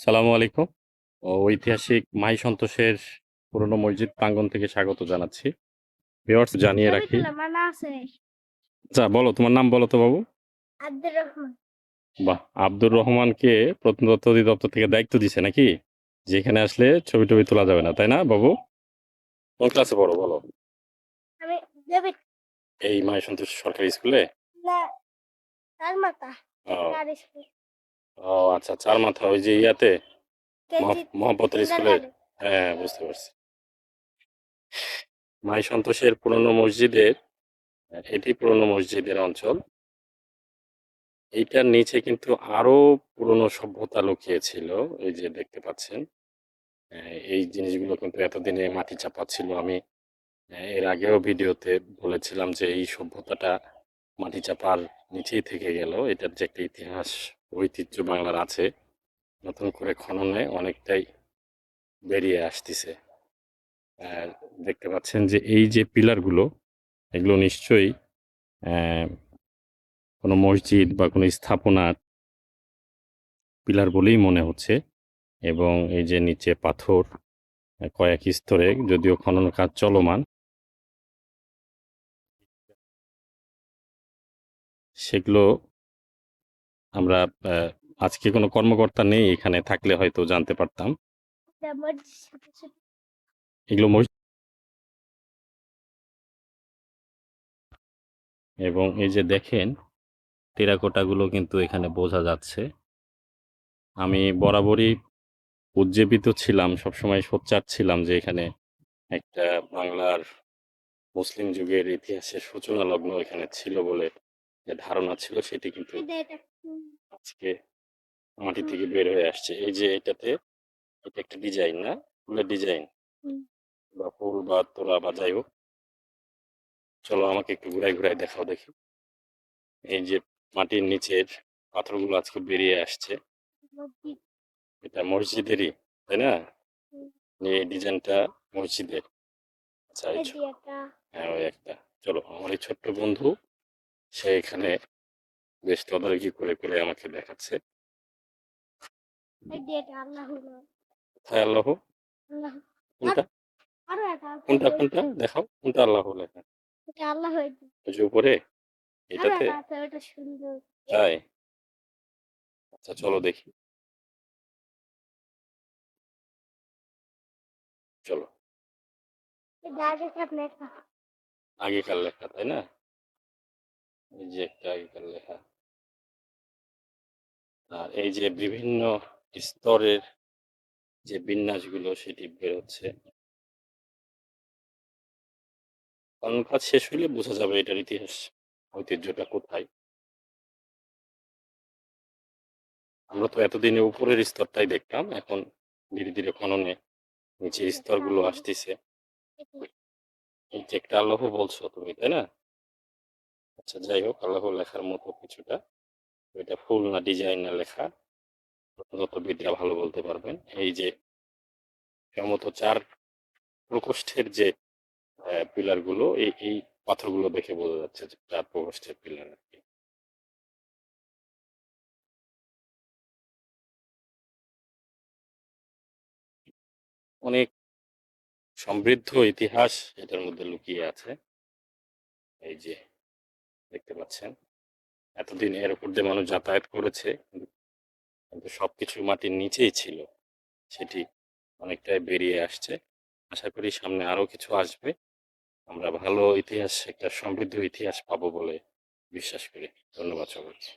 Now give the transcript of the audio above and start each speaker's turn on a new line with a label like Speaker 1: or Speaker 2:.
Speaker 1: সালামু আলাইকুম। ঐতিহাসিক মাই সন্তোষের পুরনো মসজিদ প্রাঙ্গণ থেকে স্বাগত জানাচ্ছি। ভিউয়ার্স জানিয়ে রাখি। আচ্ছা বলো, তোমার নাম বলো তো বাবু।
Speaker 2: আব্দুর রহমান।
Speaker 1: বাহ, আব্দুর রহমানকে প্রত্নতত্ত্ব অধিদপ্তর থেকে দায়িত্ব দিছে নাকি? যেখানে আসলে ছবি টবি তোলা যাবে না, তাই না বাবু? কোন ক্লাসে পড়ো বলো?
Speaker 2: আমি দেবী
Speaker 1: এই মাই সন্তোষ সরকারি স্কুলে?
Speaker 2: না তার মাতা
Speaker 1: ও
Speaker 2: তার স্কুল
Speaker 1: ও আচ্ছা, চার মাথা ওই যে ইয়াতে
Speaker 2: কেজি
Speaker 1: মোহাম্মতের স্কুলে।
Speaker 2: কিন্ডারগার্টেন।
Speaker 1: হ্যাঁ, বুঝতে পারছি। মাই সন্তোষের পুরনো মসজিদের, এটি পুরনো মসজিদের অঞ্চল। এইটার নিচে কিন্তু আরো পুরনো সভ্যতা লুকিয়ে ছিল। এই যে দেখতে পাচ্ছেন, এই জিনিসগুলো কিন্তু এতদিনে মাটি চাপা ছিল। আমি এর আগেও ভিডিওতে বলেছিলাম যে এই সভ্যতাটা মাটি চাপার নিচেই থেকে গেল। এটার যে একটা ইতিহাস ঐতিহ্য বাংলার আছে, নতুন করে খননে অনেকটাই বেরিয়ে আসতেছে। দেখতে পাচ্ছেন যে এই যে পিলারগুলো, এগুলো নিশ্চয়ই কোনো মসজিদ বা কোনো স্থাপনার পিলার বলেই মনে হচ্ছে। এবং এই যে নিচে পাথর কয়েক স্তরে, যদিও খনন কাজ চলমান, সেগুলো আমরা আজকে কোনো কর্মকর্তা নেই এখানে, থাকলে হয়তো জানতে পারতাম। এগুলো এবং এই যে দেখেন টেরাকোটাগুলো কিন্তু এখানে বোঝা যাচ্ছে। আমি বরাবরই উজ্জীবিত ছিলাম, সবসময় সোচ্চার ছিলাম যে এখানে একটা বাংলার মুসলিম যুগের ইতিহাসের সূচনা লগ্ন এখানে ছিল বলে যে ধারণা ছিল, সেটি কিন্তু আজকে মাটি থেকে বের হয়ে আসছে। এই যে এটাতে, এটা একটা ডিজাইন না, ফুলের ডিজাইন বা ফুল বা তোড়া বা যাই হোক। চলো আমাকে একটু ঘুরাই ঘুরাই দেখাও দেখি। এই যে মাটির নিচের পাথরগুলো আজকে বেরিয়ে আসছে, এটা মসজিদেরই, তাই না? এই ডিজাইনটা মসজিদের। আচ্ছা, হ্যাঁ ওই একটা। চলো, আমার এই ছোট্ট বন্ধু সে এখানে বেশ তদারকি করে করে আমাকে দেখাচ্ছে। কোথায় আল্লাহ? কোনটা কোনটা কোনটা দেখাও, কোনটা আল্লাহ লেখা? ওই যে উপরে এটাতে? তাই? আচ্ছা চলো দেখি, চলো। আগেকার লেখা, তাই না? এই যে একটা আগেকার লেখা। আর এই যে বিভিন্ন স্তরের যে বিন্যাসগুলো সেটি বেরোচ্ছে। খনন কাজ শেষ হলে বোঝা যাবে এটার ইতিহাস ঐতিহ্যটা কোথায়। আমরা তো এতদিনে উপরের স্তরটাই দেখতাম, এখন ধীরে ধীরে খননে নিচে স্তরগুলো আসতেছে। এই যে একটা আল্লাহ বলছো তুমি, তাই না? আচ্ছা যাই হোক, আল্লাহ লেখার মতো কিছুটা। এটা ফুল না ডিজাইন না লেখা, প্রত্নতত্ত্ববিদরা ভালো বলতে পারবেন। এই যে সম্ভবত চার প্রকোষ্ঠের যে পিলার গুলো, এই পাথরগুলো দেখে বোঝা যাচ্ছে যে চার প্রকোষ্ঠের পিলার আর কি। অনেক সমৃদ্ধ ইতিহাস এটার মধ্যে লুকিয়ে আছে। এই যে দেখতে পাচ্ছেন, এতদিন এর উপর দিয়ে মানুষ যাতায়াত করেছে, কিন্তু সবকিছু মাটির নিচেই ছিল, সেটি অনেকটাই বেরিয়ে আসছে। আশা করি সামনে আরো কিছু আসবে। আমরা ভালো ইতিহাস, একটা সমৃদ্ধ ইতিহাস পাবো বলে বিশ্বাস করি। ধন্যবাদ সবাইকে।